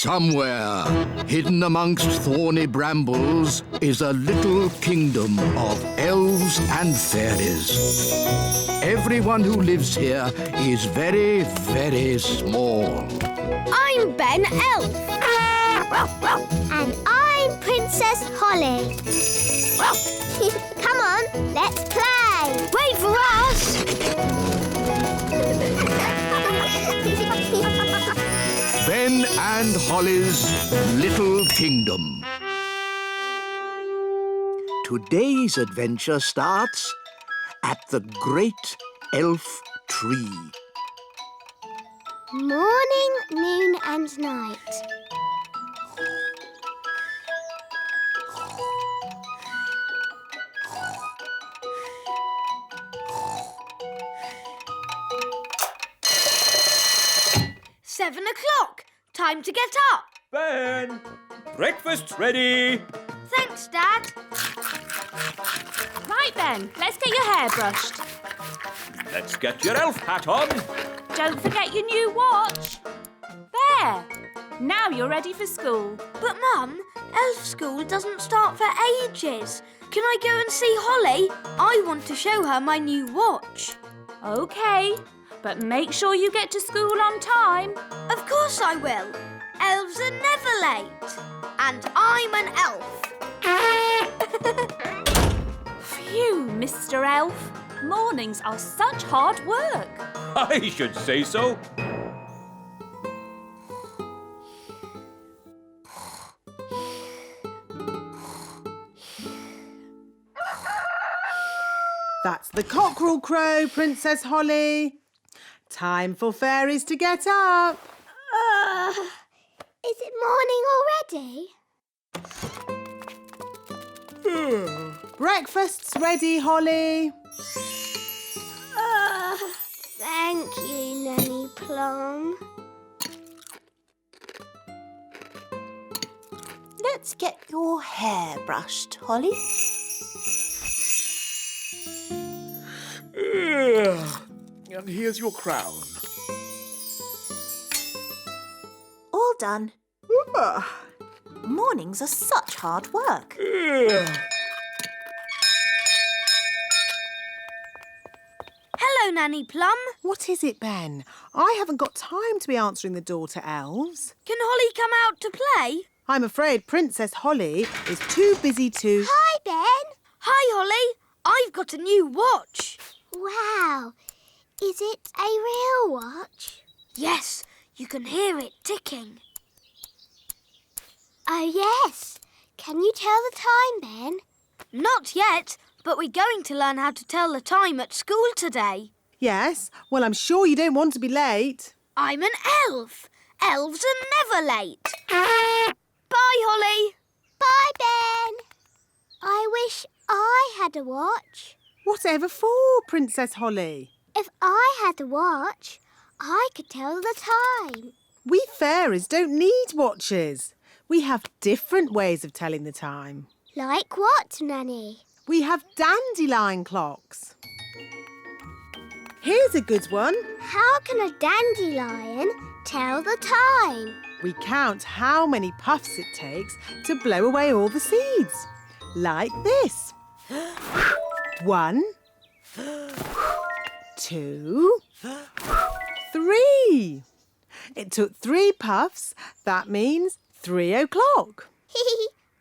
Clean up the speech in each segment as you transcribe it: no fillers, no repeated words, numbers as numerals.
Somewhere, hidden amongst thorny brambles, is a little kingdom of elves and fairies. Everyone who lives here is very, very small. I'm Ben Elf. And I'm Princess Holly. Come on, let's play. Wait for us! Ben and Holly's Little Kingdom. Today's adventure starts at the Great Elf Tree. Morning, noon and night. "7 o'clock. Time to get up. Ben, breakfast's ready. Thanks, Dad. Right then, let's get your hair brushed. Let's get your elf hat on. Don't forget your new watch. There. Now you're ready for school. But, Mum, elf school doesn't start for ages. Can I go and see Holly? I want to show her my new watch. OK, but make sure you get to school on time. Of course I will. Elves are never late. And I'm an elf. Phew, Mr. Elf. Mornings are such hard work. I should say so. That's the cockerel crow, Princess Holly. Time for fairies to get up. Is it morning already? Breakfast's ready, Holly. Thank you, Nanny Plum. Let's get your hair brushed, Holly. And here's your crown. All done. Mornings are such hard work. Hello, Nanny Plum. What is it, Ben? I haven't got time to be answering the door to elves. Can Holly come out to play? I'm afraid Princess Holly is too busy to... Hi, Ben. Hi, Holly. I've got a new watch. Wow. Is it a real watch? Yes, you can hear it ticking. Oh, yes. Can you tell the time, Ben? Not yet, but we're going to learn how to tell the time at school today. Yes? Well, I'm sure you don't want to be late. I'm an elf. Elves are never late. Bye, Holly. Bye, Ben. I wish I had a watch. Whatever for, Princess Holly? If I had a watch, I could tell the time. We fairies don't need watches. We have different ways of telling the time. Like what, Nanny? We have dandelion clocks. Here's a good one. How can a dandelion tell the time? We count how many puffs it takes to blow away all the seeds. Like this. 1, 2, 3. It took 3 puffs. That means 3 o'clock.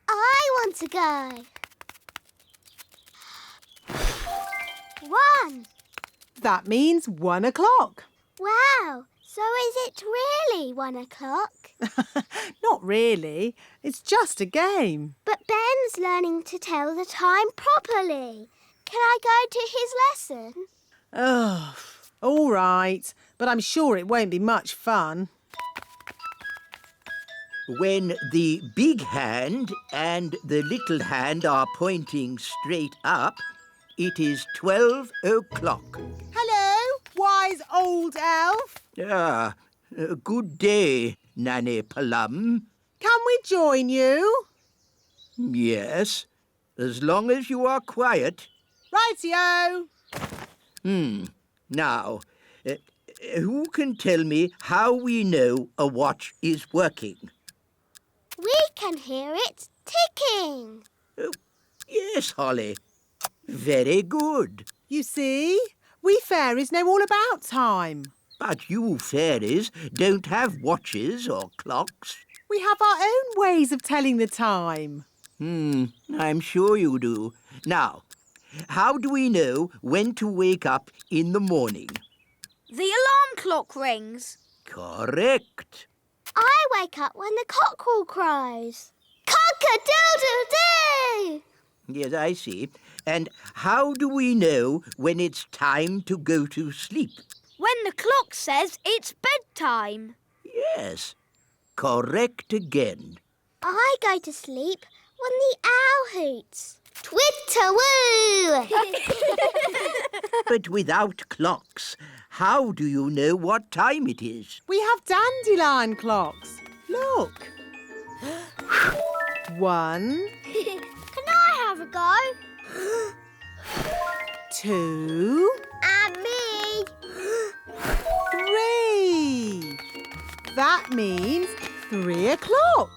I want to go. 1. That means 1 o'clock. Wow. So is it really 1 o'clock? Not really. It's just a game. But Ben's learning to tell the time properly. Can I go to his lesson? Oh, all right. But I'm sure it won't be much fun. When the big hand and the little hand are pointing straight up, it is 12 o'clock. Hello, wise old elf. Good day, Nanny Plum. Can we join you? Yes, as long as you are quiet. Rightio. Now, who can tell me how we know a watch is working? We can hear it ticking. Oh, yes, Holly. Very good. You see, we fairies know all about time. But you fairies don't have watches or clocks. We have our own ways of telling the time. I'm sure you do. Now, how do we know when to wake up in the morning? The alarm clock rings. Correct. I wake up when the cockerel crows. Cock-a-doodle-doo! Yes, I see. And how do we know when it's time to go to sleep? When the clock says it's bedtime. Yes, correct again. I go to sleep when the owl hoots. Twitter-woo! But without clocks, how do you know what time it is? We have dandelion clocks. Look. 1, Can I have a go? 2, And me. 3. That means 3 o'clock.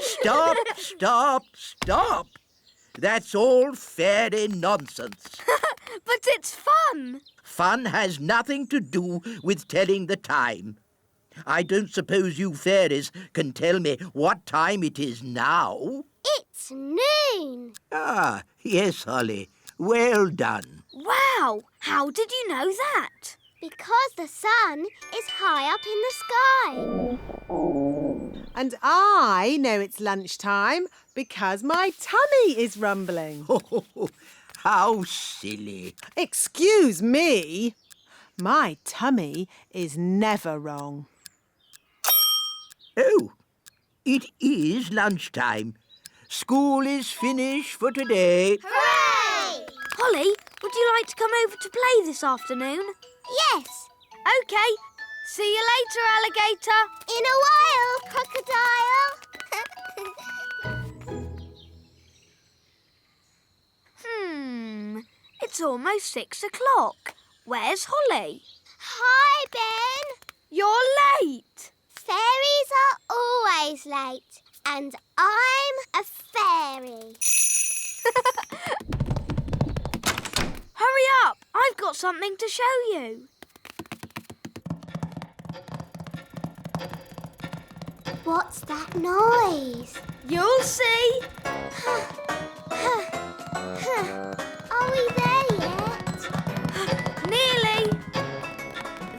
Stop, stop, stop. That's all fairy nonsense. But it's fun. Fun has nothing to do with telling the time. I don't suppose you fairies can tell me what time it is now. It's noon. Ah, yes, Holly. Well done. Wow, how did you know that? Because the sun is high up in the sky. And I know it's lunchtime because my tummy is rumbling. How silly. Excuse me. My tummy is never wrong. Oh, it is lunchtime. School is finished for today. Hooray! Holly, would you like to come over to play this afternoon? Yes. OK. See you later, alligator. In a while, crocodile. It's almost 6 o'clock. Where's Holly? Hi, Ben. You're late. Fairies are always late. And I'm a fairy. Hurry up. I've got something to show you. What's that noise? You'll see. Are we there yet? Nearly.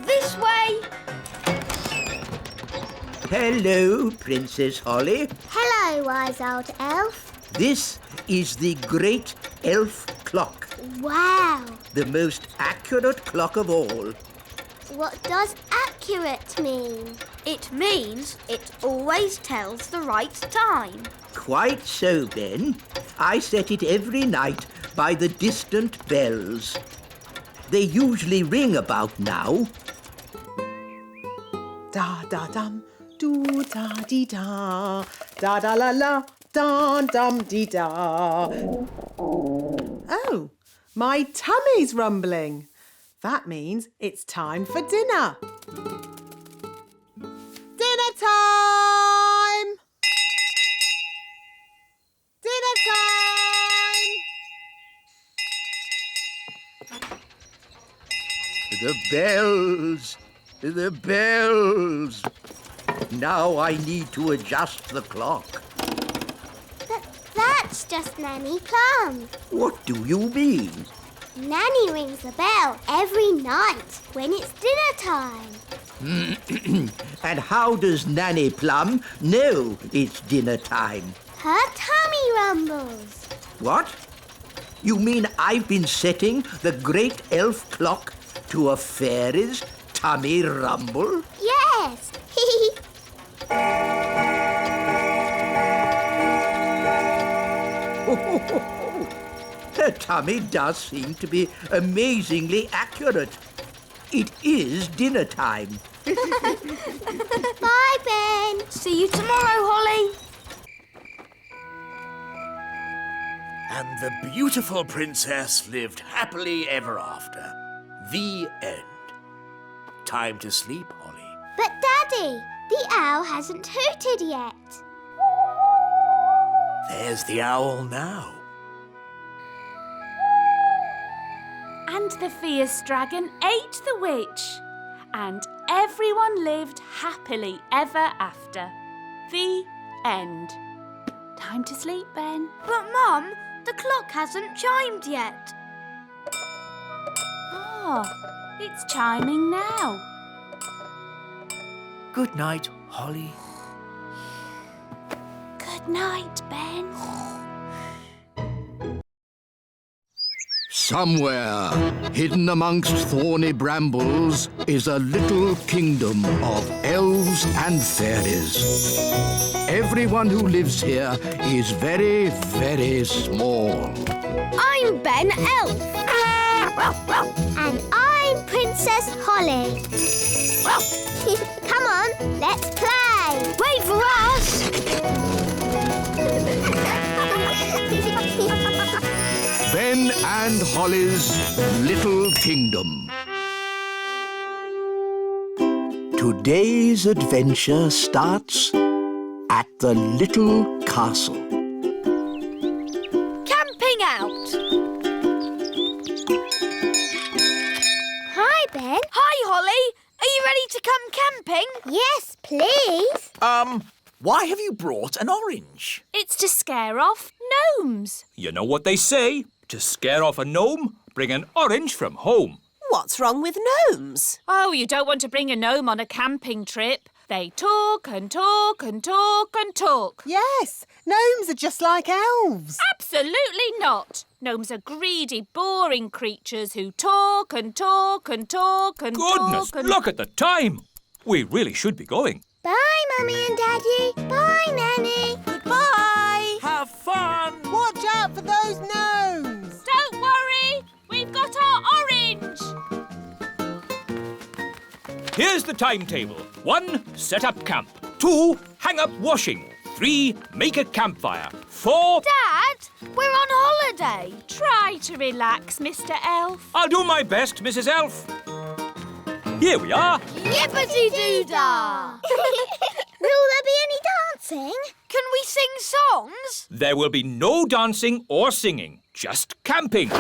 This way. Hello, Princess Holly. Hello, wise old elf. This is the great elf clock, Wow. the most accurate clock of all. What does accurate mean? It means it always tells the right time. Quite so, Ben. I set it every night by the distant bells. They usually ring about now. Da da dum, do da dee da, da da la la, da dum dee da. Oh, my tummy's rumbling. That means it's time for dinner. Dinner time! Dinner time! The bells! The bells! Now I need to adjust the clock. That's just Nanny Plum. What do you mean? Nanny rings the bell every night when it's dinner time. And how does Nanny Plum know it's dinner time? Her tummy rumbles. What? You mean I've been setting the great elf clock to a fairy's tummy rumble? Yes. Her tummy does seem to be amazingly accurate. It is dinner time. Bye, Ben. See you tomorrow, Holly. And the beautiful princess lived happily ever after. The end. Time to sleep, Holly. But, Daddy, The owl hasn't hooted yet. There's the owl now. And the fierce dragon ate the witch. And everyone lived happily ever after. The end. Time to sleep, Ben. But, Mum, the clock hasn't chimed yet. Oh, it's chiming now. Good night, Holly. Good night, Ben. Somewhere, hidden amongst thorny brambles, is a little kingdom of elves and fairies. Everyone who lives here is very, very small. I'm Ben Elf. And I'm Princess Holly. Come on, let's play. Wait for us. Ben and Holly's Little Kingdom. Today's adventure starts at the little castle. Camping out. Hi, Ben. Hi, Holly. Are you ready to come camping? Yes, please. Why have you brought an orange? It's to scare off gnomes. You know what they say? To scare off a gnome, bring an orange from home. What's wrong with gnomes? Oh, you don't want to bring a gnome on a camping trip. They talk and talk and talk and talk. Yes, gnomes are just like elves. Absolutely not. Gnomes are greedy, boring creatures who talk and talk and talk and Goodness, talk and... look at the time. We really should be going. Bye, Mummy and Daddy. Bye, Nanny. Goodbye. Have fun! Watch out for those gnomes. Don't worry, we've got our orange. Here's the timetable. 1, set up camp. 2, hang up washing. 3, make a campfire. 4... Dad, we're on holiday. Try to relax, Mr. Elf. I'll do my best, Mrs. Elf. Here we are. Yippity-doo-dah. Will there be any dancing? Can we sing songs? There will be no dancing or singing, just camping.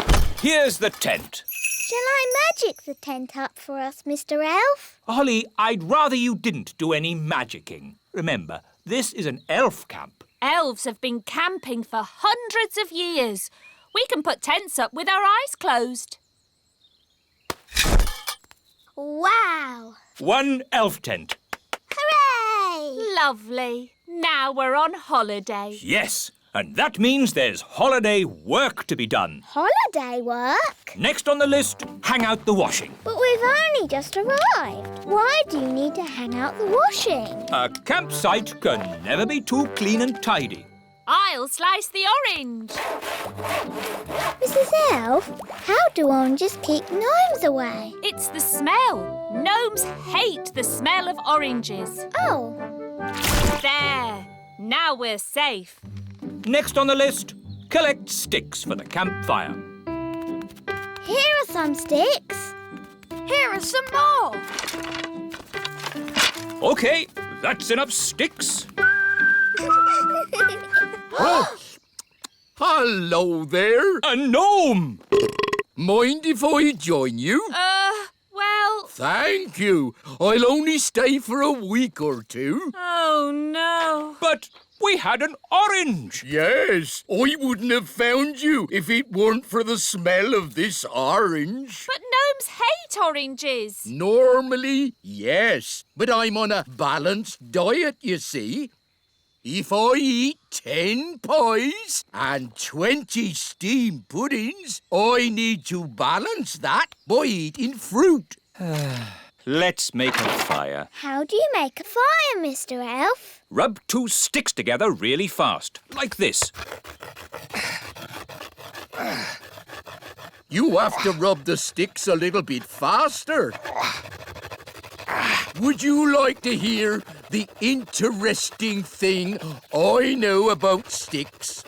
Here's the tent. Shall I magic the tent up for us, Mr. Elf? Holly, I'd rather you didn't do any magicking. Remember, this is an elf camp. Elves have been camping for hundreds of years. We can put tents up with our eyes closed. Wow! 1 elf tent. Hooray! Lovely. Now we're on holiday. Yes, and that means there's holiday work to be done. Holiday work? Next on the list, hang out the washing. But we've only just arrived. Why do you need to hang out the washing? A campsite can never be too clean and tidy. I'll slice the orange. Mrs. Elf, how do oranges keep gnomes away? It's the smell. Gnomes hate the smell of oranges. Oh. There. Now we're safe. Next on the list, collect sticks for the campfire. Here are some sticks. Here are some more. OK, that's enough sticks. Oh, hello there. A gnome! Mind if I join you? Well... Thank you. I'll only stay for a week or two. Oh, no. But we had an orange. Yes, I wouldn't have found you if it weren't for the smell of this orange. But gnomes hate oranges. Normally, yes, but I'm on a balanced diet, you see. If I eat 10 pies and 20 steamed puddings, I need to balance that by eating fruit. Let's make a fire. How do you make a fire, Mr. Elf? Rub 2 sticks together really fast, like this. You have to rub the sticks a little bit faster. Would you like to hear the interesting thing I know about sticks?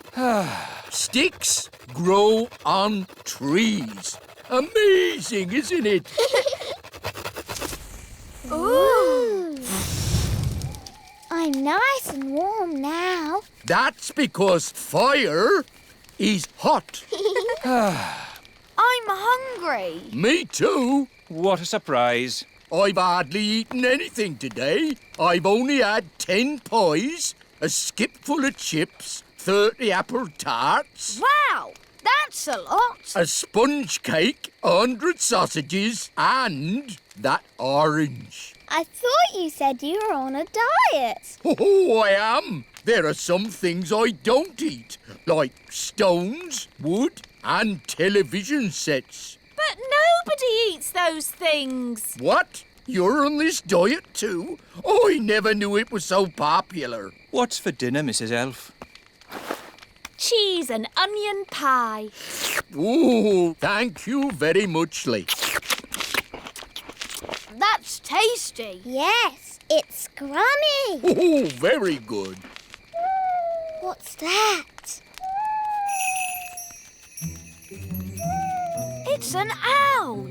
Sticks grow on trees. Amazing, isn't it? Ooh. That's because fire is hot. I'm hungry. Me too. What a surprise. I've hardly eaten anything today. I've only had 10 pies, a skip full of chips, 30 apple tarts, Wow, that's a lot. a sponge cake, 100 sausages, and that orange. I thought you said you were on a diet. Oh, I am. There are some things I don't eat, like stones, wood, and television sets. But nobody eats those things. What? You're on this diet too? I never knew it was so popular. What's for dinner, Mrs. Elf? Cheese and onion pie. Oh, thank you very much, Lee. That's tasty. Yes, it's scrummy. Oh, very good. What's that? It's an owl.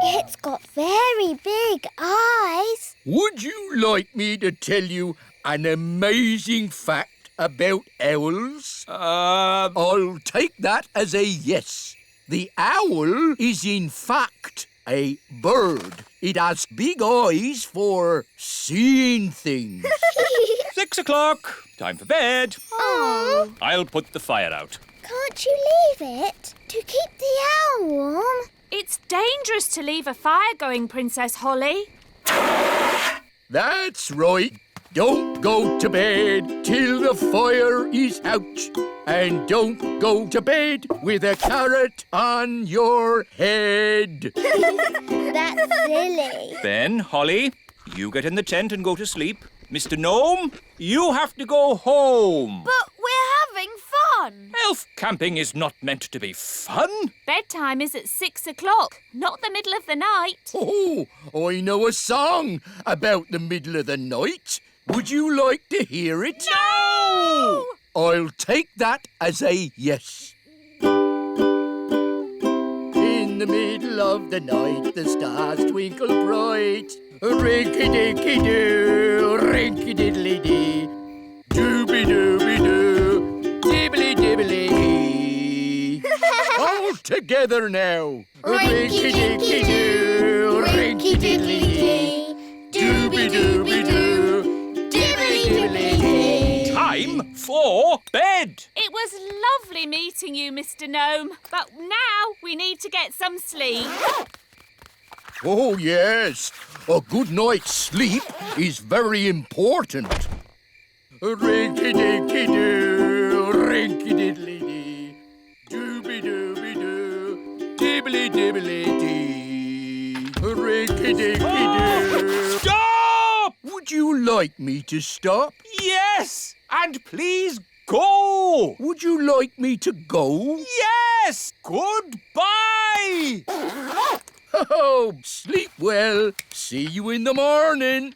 It's got very big eyes. Would you like me to tell you an amazing fact about owls? I'll take that as a yes. The owl is in fact a bird. It has big eyes for seeing things. 6 o'clock. Time for bed. Oh, I'll put the fire out. can't you leave it to keep the owl warm? It's dangerous to leave a fire going, Princess Holly. That's right. Don't go to bed till the fire is out. And don't go to bed with a carrot on your head. That's silly. Ben, Holly, you get in the tent and go to sleep. Mr. Gnome, you have to go home. But we're having fun. Elf camping is not meant to be fun. Bedtime is at 6 o'clock, not the middle of the night. Oh, I know a song about the middle of the night. Would you like to hear it? No! I'll take that as a yes. In the middle of the night, the stars twinkle bright. Rinky-dinky-doo, rinky-diddly-dee. Dooby-dooby-doo, dibbly-dibbly-dee. All together now. Rinky-dinky-doo, rinky-diddly-dee. Dooby-dooby-doo, dibbly-dibbly-dee. Time for bed. It was lovely meeting you, Mr. Gnome, but now we need to get some sleep. Oh, yes. A good night's sleep is very important. Rinky-dinky-doo, rinky-diddly-dee. Dooby-dooby-doo, dibbly-dibbly-dee. Rinky-dinky-doo. Stop! Would you like me to stop? Yes! And please go! Would you like me to go? Yes! Goodbye! Oh, sleep well. See you in the morning.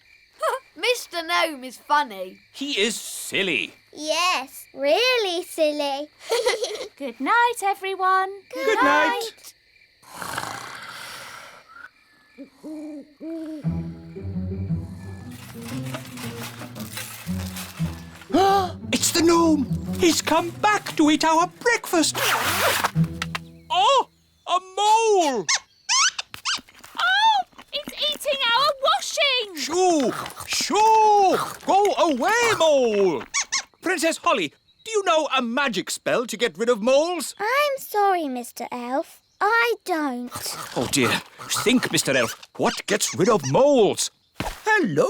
Mr. Gnome is funny. He is silly. Yes, really silly. Good night, everyone. Good night. It's the gnome. He's come back to eat our breakfast. Oh, a mole! Oh, it's eating our washing. Shoo! Shoo! Go away, mole! Princess Holly, do you know a magic spell to get rid of moles? I'm sorry, Mr. Elf. I don't. Oh, dear. Think, Mr. Elf. What gets rid of moles? Hello?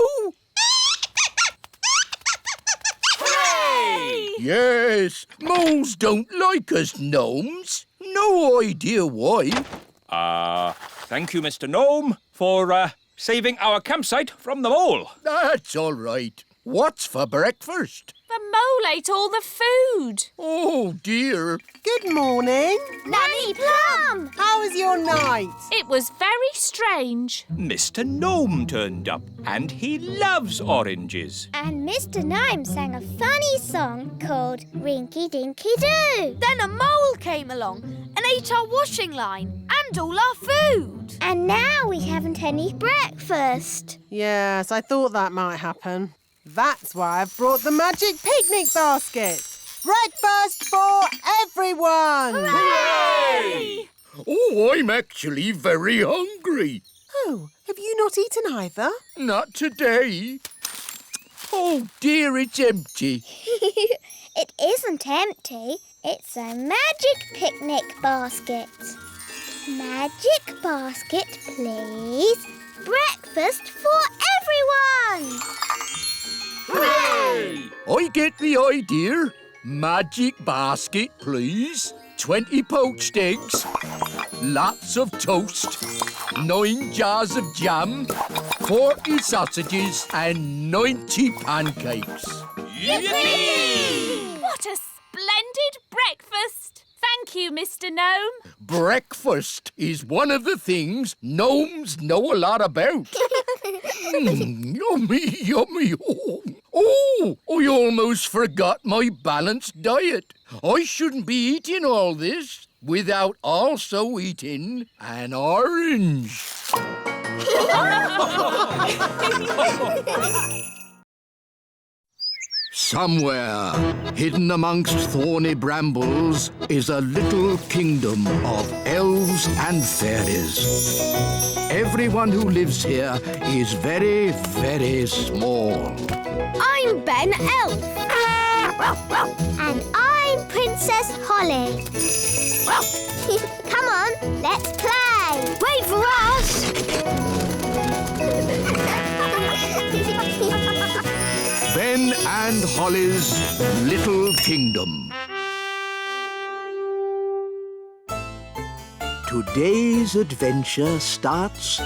Hooray! Yes, moles don't like us gnomes. No idea why. Thank you, Mr. Gnome, for saving our campsite from the mole. That's all right. What's for breakfast? The mole ate all the food. Oh, dear. Good morning. Nanny Plum! How was your night? It was very strange. Mr. Gnome turned up, and he loves oranges. And Mr. Gnome sang a funny song called Rinky Dinky Doo. Then a mole came along and ate our washing line and all our food. And now we haven't any breakfast. Yes, I thought that might happen. That's why I've brought the magic picnic basket. Breakfast for everyone! Hooray! Oh, I'm actually very hungry. Oh, have you not eaten either? Not today. Oh dear, it's empty. It isn't empty. It's a magic picnic basket. Magic basket, please. Breakfast for everyone! Hooray! I get the idea. Magic basket, please. 20 poached eggs, lots of toast, 9 jars of jam, 40 sausages and 90 pancakes. Yippee! What a splendid breakfast! Thank you, Mr Gnome. Breakfast is one of the things gnomes know a lot about. Yummy, yummy. Oh, I almost forgot my balanced diet. I shouldn't be eating all this without also eating an orange. Somewhere, hidden amongst thorny brambles, is a little kingdom of elves and fairies. Everyone who lives here is very, very small. I'm Ben Elf. And I'm Princess Holly. Come on, let's play. Wait for us. Ben and Holly's Little Kingdom. Today's adventure starts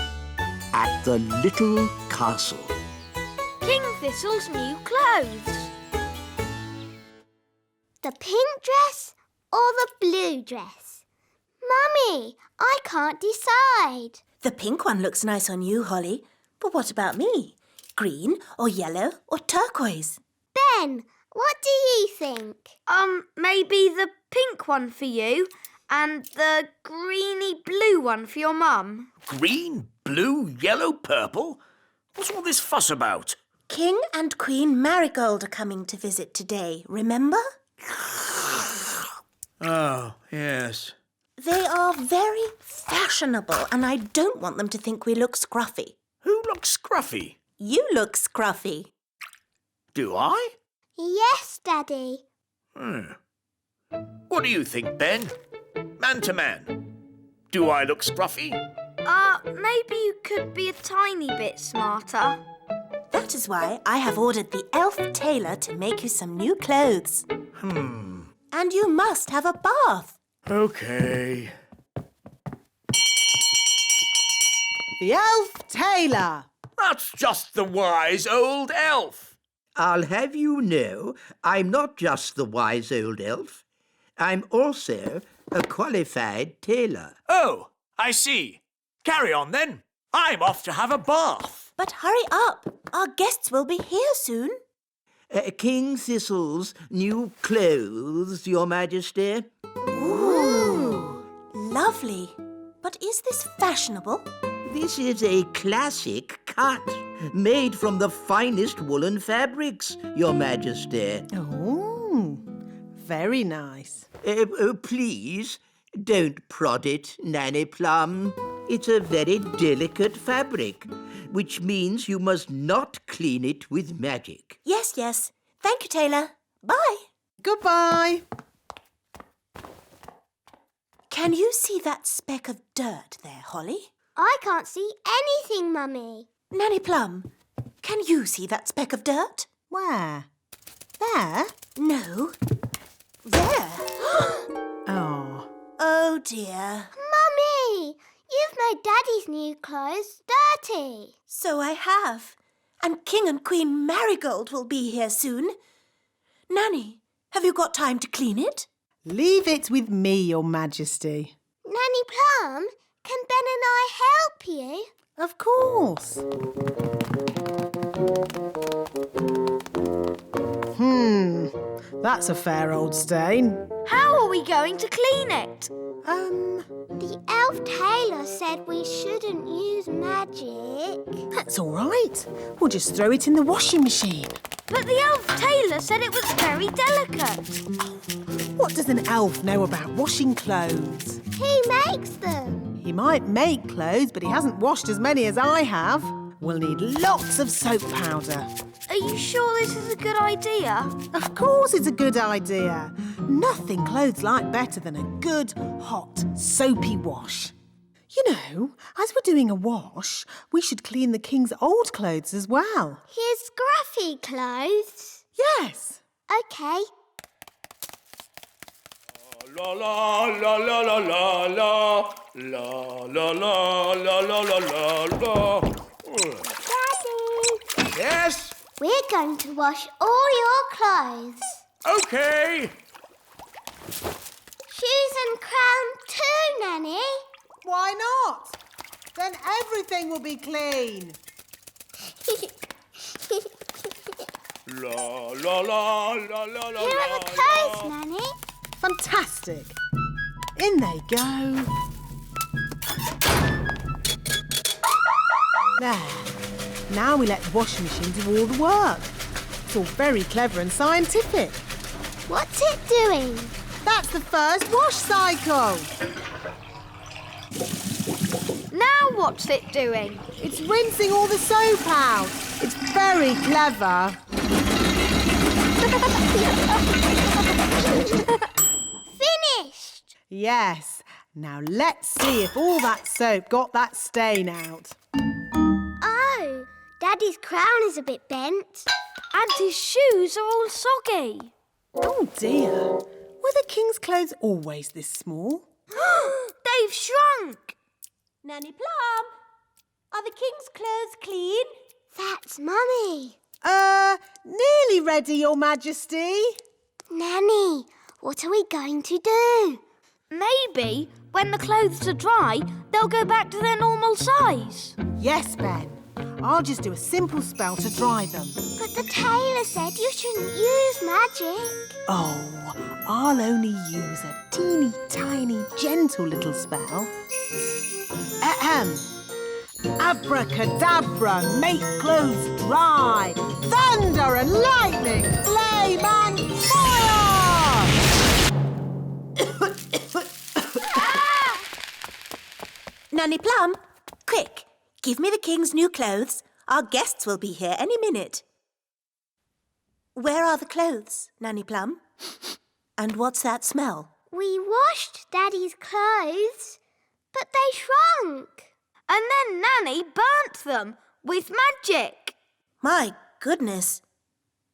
at the little castle. King Thistle's new clothes. The pink dress or the blue dress? Mummy, I can't decide. The pink one looks nice on you, Holly. But what about me? Green or yellow or turquoise? Ben, what do you think? Maybe the pink one for you and the greeny blue one for your mum. Green, blue, yellow, purple? What's all this fuss about? King and Queen Marigold are coming to visit today, remember? Oh, yes. They are very fashionable and I don't want them to think we look scruffy. Who looks scruffy? You look scruffy. Do I? Yes, Daddy. What do you think, Ben? Man to man. Do I look scruffy? Maybe you could be a tiny bit smarter. That is why I have ordered the elf tailor to make you some new clothes. And you must have a bath. OK. The elf tailor. That's just the wise old elf. I'll have you know, I'm not just the wise old elf. I'm also a qualified tailor. Oh, I see. Carry on, then. I'm off to have a bath. But hurry up. Our guests will be here soon. King Thistle's new clothes, Your Majesty. Ooh, lovely. But is this fashionable? This is a classic cut, made from the finest woolen fabrics, Your Majesty. Oh, very nice. Please, don't prod it, Nanny Plum. It's a very delicate fabric, which means you must not clean it with magic. Yes, yes. Thank you, tailor. Bye. Goodbye. Can you see that speck of dirt there, Holly? I can't see anything, Mummy. Nanny Plum, can you see that speck of dirt? Where? There? No. There. Oh. Oh, dear. Mummy, you've made Daddy's new clothes dirty. So I have. And King and Queen Marigold will be here soon. Nanny, have you got time to clean it? Leave it with me, Your Majesty. Nanny Plum, can Ben and I help you? Of course. That's a fair old stain. How are we going to clean it? The elf tailor said we shouldn't use magic. That's all right. We'll just throw it in the washing machine. But the elf tailor said it was very delicate. What does an elf know about washing clothes? He makes them. He might make clothes, but he hasn't washed as many as I have. We'll need lots of soap powder. Are you sure this is a good idea? Of course it's a good idea. Nothing clothes like better than a good, hot, soapy wash. You know, as we're doing a wash, we should clean the king's old clothes as well. His scruffy clothes. Yes. OK. La la la la la la la la la la la la la la. Daddy, Yes? we're going to wash all your clothes. Okay. Shoes and crown too, Nanny. Why not? Then everything will be clean. La la la la la la. Here are the clothes, Nanny. Fantastic. In they go. There. Now we let the washing machine do all the work. It's all very clever and scientific. What's it doing? That's the first wash cycle. Now what's it doing? It's rinsing all the soap out. It's very clever. Finished. Yes. Now let's see if all that soap got that stain out. Oh, Daddy's crown is a bit bent. And his shoes are all soggy. Oh dear. Were the king's clothes always this small? They've shrunk. Nanny Plum, are the king's clothes clean? That's Mummy. Nearly ready, Your Majesty. Nanny, what are we going to do? Maybe when the clothes are dry, they'll go back to their normal size. Yes, Ben. I'll just do a simple spell to dry them. But the tailor said you shouldn't use magic. Oh, I'll only use a teeny tiny gentle little spell. Ahem. Abracadabra, make clothes dry. Thunder and lightning, flame and fire! Nanny Plum, quick, give me the king's new clothes. Our guests will be here any minute. Where are the clothes, Nanny Plum? And what's that smell? We washed Daddy's clothes, but they shrunk. And then Nanny burnt them with magic. My goodness.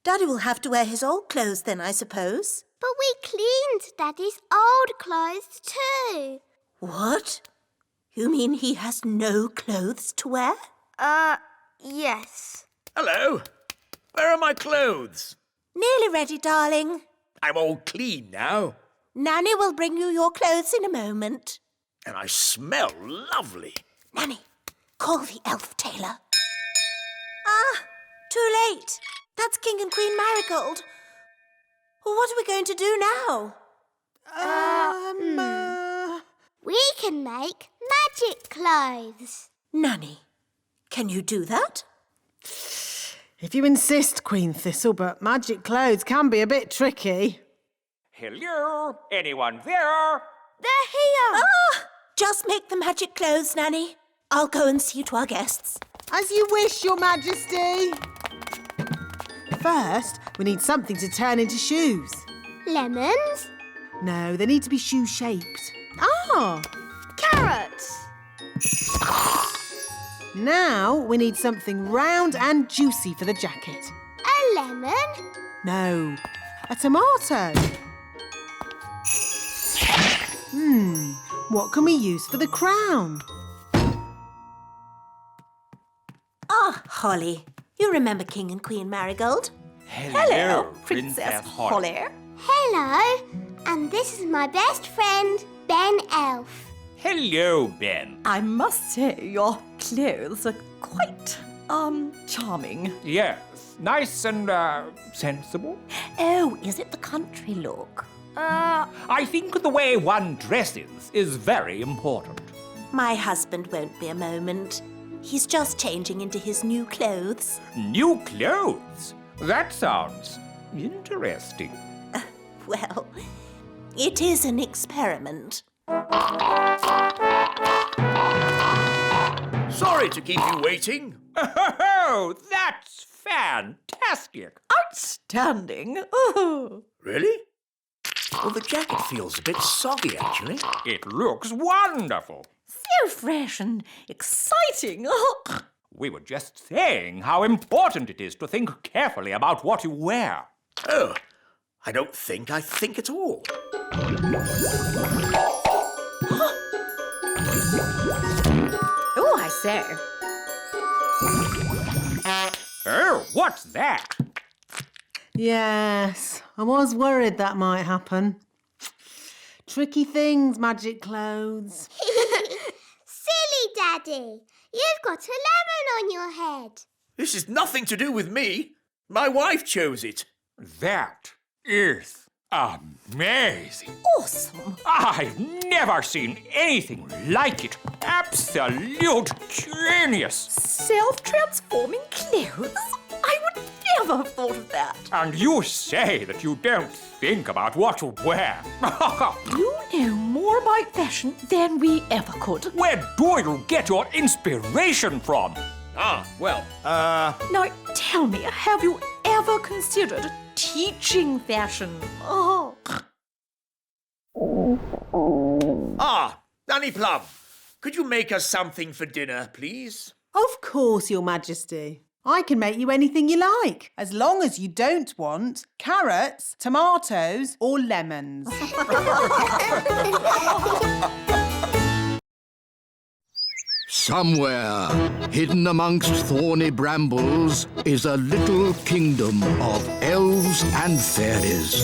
Daddy will have to wear his old clothes then, I suppose. But we cleaned Daddy's old clothes too. What? You mean he has no clothes to wear? Yes. Hello. Where are my clothes? Nearly ready, darling. I'm all clean now. Nanny will bring you your clothes in a moment. And I smell lovely. Nanny, call the elf tailor. Ah, too late. That's King and Queen Marigold. Well, what are we going to do now? We can make magic clothes. Nanny, can you do that? If you insist, Queen Thistle, but magic clothes can be a bit tricky. Hello? Anyone there? They're here. Just make the magic clothes, Nanny. I'll go and see to our guests. As you wish, Your Majesty. First, we need something to turn into shoes. Lemons? No, they need to be shoe-shaped. Ah! Carrots. Now we need something round and juicy for the jacket. A lemon? No, a tomato. What can we use for the crown? Ah, Holly. You remember King and Queen Marigold? Hello, Princess Holly. Hello. And this is my best friend, Ben Elf. Hello, Ben. I must say your clothes are quite, charming. Yes, nice and, sensible. Oh, is it the country look? I think the way one dresses is very important. My husband won't be a moment. He's just changing into his new clothes. New clothes? That sounds interesting. Well, it is an experiment. Sorry to keep you waiting. Oh, that's fantastic. Outstanding. Oh. Really? Well, the jacket feels a bit soggy, actually. It looks wonderful. So fresh and exciting. Oh. We were just saying how important it is to think carefully about what you wear. Oh, I don't think I think at all. Oh, I say. Oh, what's that? Yes, I was worried that might happen. Tricky things, magic clothes. Silly Daddy, you've got a lemon on your head. This is nothing to do with me. My wife chose it. That is amazing. Awesome. I've never seen anything like it. Absolute genius. Self-transforming clothes? I would never have thought of that. And you say that you don't think about what you wear. You know more about fashion than we ever could. Where do you get your inspiration from? Now, tell me, have you ever considered teaching fashion? Oh. Ah, Nanny Plum, could you make us something for dinner, please? Of course, Your Majesty. I can make you anything you like, as long as you don't want carrots, tomatoes or lemons. Somewhere, hidden amongst thorny brambles, is a little kingdom of elves and fairies.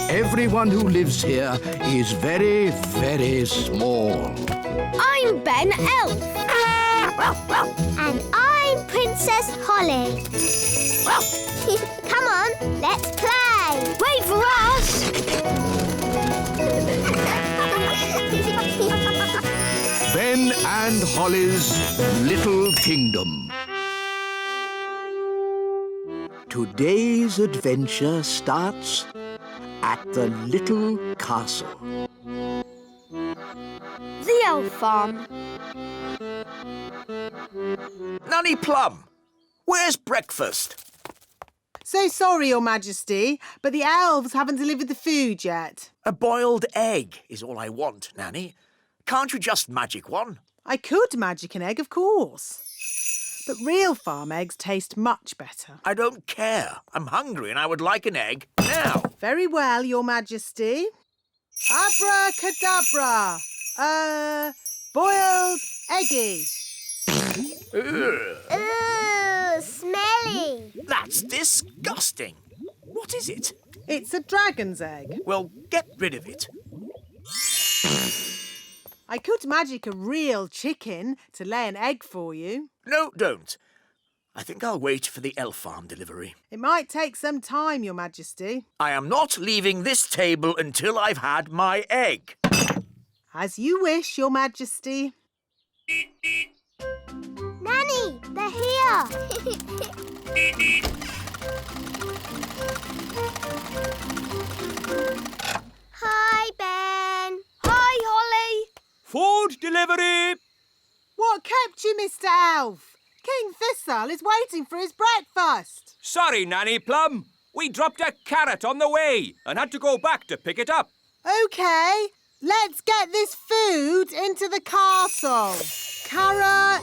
Everyone who lives here is very, very small. I'm Ben Elf. And I'm Princess Holly. Come on, let's play. Wait for us. Ben and Holly's Little Kingdom. Today's adventure starts at the little castle. The elf farm. Nanny Plum, where's breakfast? So sorry, Your Majesty, but the elves haven't delivered the food yet. A boiled egg is all I want, Nanny. Can't you just magic one? I could magic an egg, of course. But real farm eggs taste much better. I don't care. I'm hungry and I would like an egg now. Very well, Your Majesty. Abracadabra! Boiled eggy. Ooh, smelly. That's disgusting. What is it? It's a dragon's egg. Well, get rid of it. I could magic a real chicken to lay an egg for you. No, don't. I think I'll wait for the elf farm delivery. It might take some time, Your Majesty. I am not leaving this table until I've had my egg. As you wish, Your Majesty. Nanny, they're here. Hi, Ben. Hi, Holly. Food delivery! What kept you, Mr. Elf? King Thistle is waiting for his breakfast. Sorry, Nanny Plum. We dropped a carrot on the way and had to go back to pick it up. OK, let's get this food into the castle. Carrot,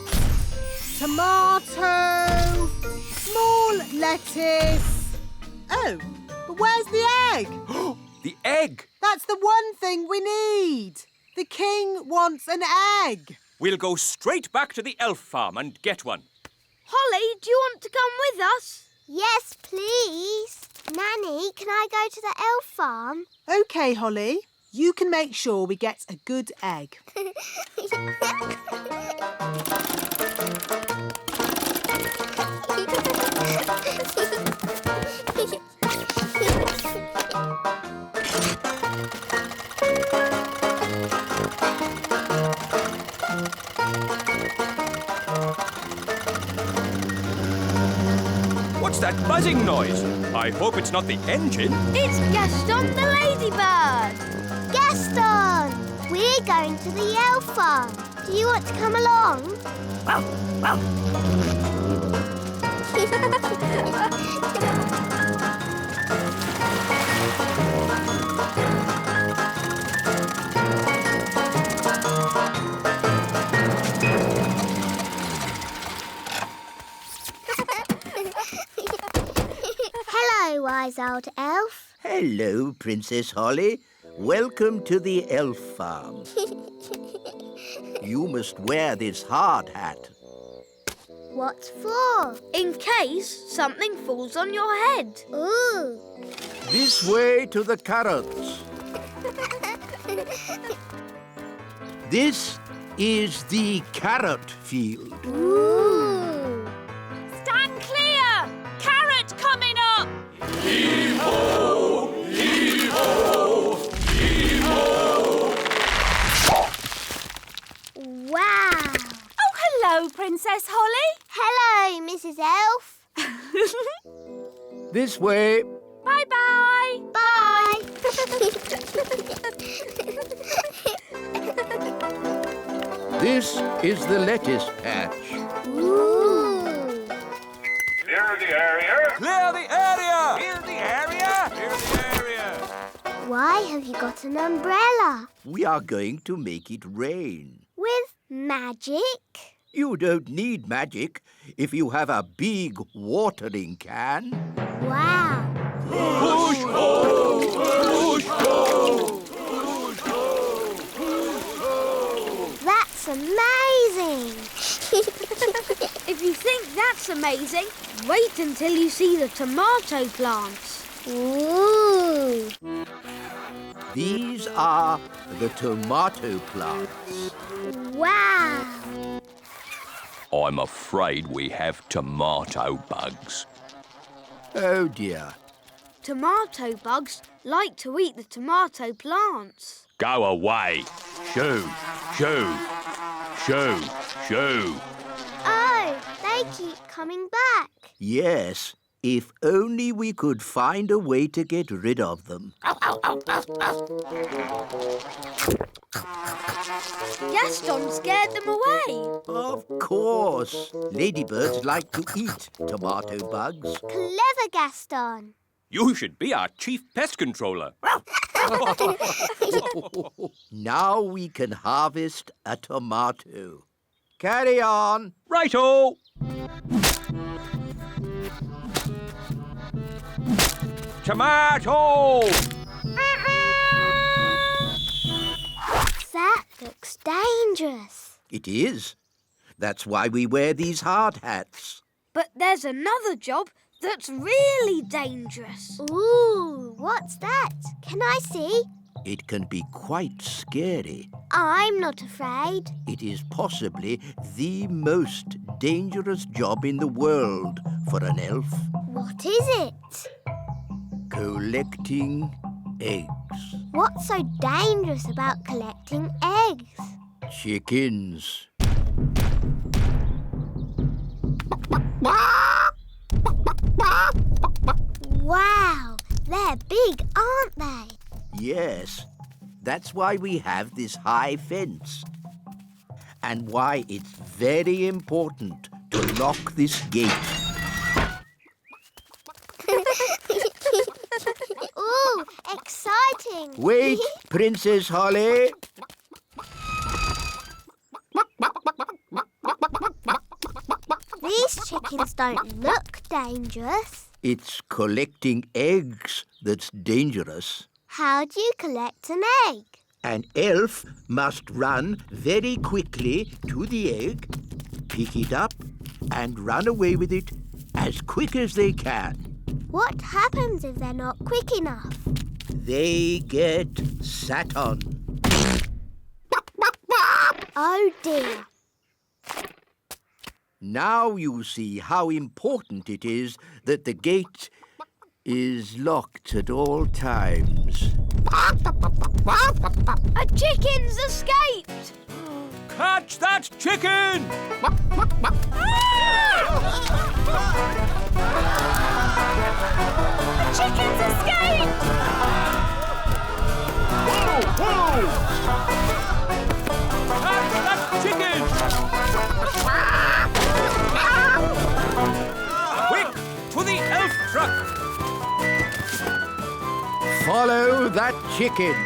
tomato, small lettuce. Oh, but where's the egg? The egg! That's the one thing we need. The king wants an egg. We'll go straight back to the elf farm and get one. Holly, do you want to come with us? Yes, please. Nanny, can I go to the elf farm? OK, Holly. You can make sure we get a good egg. What's What's that buzzing noise? I hope it's not the engine. It's Gaston the ladybird. Gaston! We're going to the elf farm. Do you want to come along? Hello, wise old elf. Hello, Princess Holly. Welcome to the elf farm. You must wear this hard hat. What for? In case something falls on your head. Ooh. This way to the carrots. This is the carrot field. Ooh. Stand clear! Carrot coming up! Heave-ho! Heave-ho! Heave-ho! Wow. Oh, hello, Princess Holly. Hello, Mrs. Elf. This way. Bye-bye. Bye. This is the lettuce patch. Ooh. Clear the area! Clear the area! Clear the area! Clear the area! Why have you got an umbrella? We are going to make it rain. With magic? You don't need magic if you have a big watering can. Wow. Push ho! Push ho! That's amazing. If you think that's amazing, wait until you see the tomato plants. Ooh. These are the tomato plants. Wow. I'm afraid we have tomato bugs. Oh dear. Tomato bugs like to eat the tomato plants. Go away. Shoo, shoo, shoo, shoo. Oh, they keep coming back. Yes, if only we could find a way to get rid of them. Gaston scared them away. Of course. Ladybirds like to eat tomato bugs. Clever Gaston. You should be our chief pest controller. Now we can harvest a tomato. Carry on. Righto! Tomato! That looks dangerous. It is. That's why we wear these hard hats. But there's another job that's really dangerous. Ooh, what's that? Can I see? It can be quite scary. I'm not afraid. It is possibly the most dangerous job in the world for an elf. What is it? Collecting eggs. What's so dangerous about collecting eggs? Chickens. Wow, they're big, aren't they? Yes, that's why we have this high fence. And why it's very important to lock this gate. Ooh, exciting. Wait, Princess Holly. These chickens don't look dangerous. It's collecting eggs that's dangerous. How do you collect an egg? An elf must run very quickly to the egg, pick it up, and run away with it as quick as they can. What happens if they're not quick enough? They get sat on. Oh dear. Now you see how important it is that the gate is locked at all times. A chicken's escaped! Catch that chicken! The chickens escaped! Whoa! Catch that chicken! Quick, to the elf truck! Follow that chicken.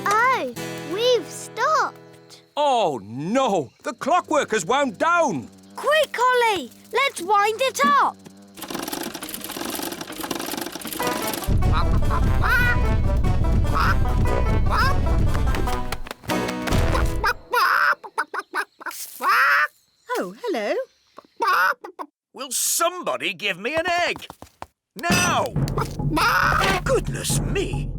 Oh, we've stopped. Oh, no! The clockwork has wound down! Quick, Holly! Let's wind it up! Oh, hello. Will somebody give me an egg? Now! Goodness me!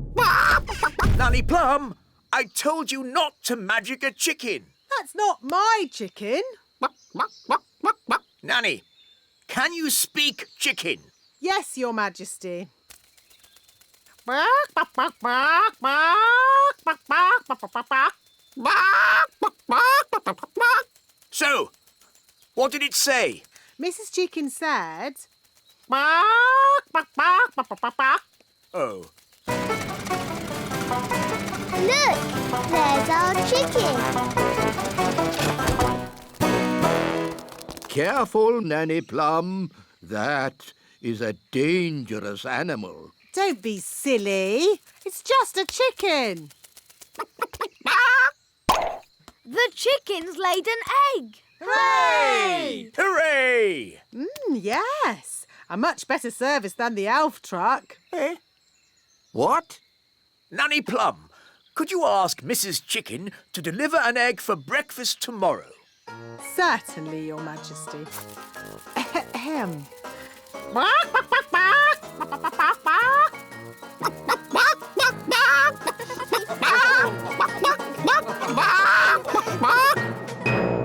Nanny Plum, I told you not to magic a chicken. That's not my chicken. Nanny, can you speak chicken? Yes, Your Majesty. So, what did it say? Mrs. Chicken said... Oh. Look, there's our chicken. Careful, Nanny Plum. That is a dangerous animal. Don't be silly. It's just a chicken. The chicken's laid an egg. Hooray! Hooray! Yes. A much better service than the elf truck. What? Nanny Plum, could you ask Mrs. Chicken to deliver an egg for breakfast tomorrow? Certainly, Your Majesty. Ahem.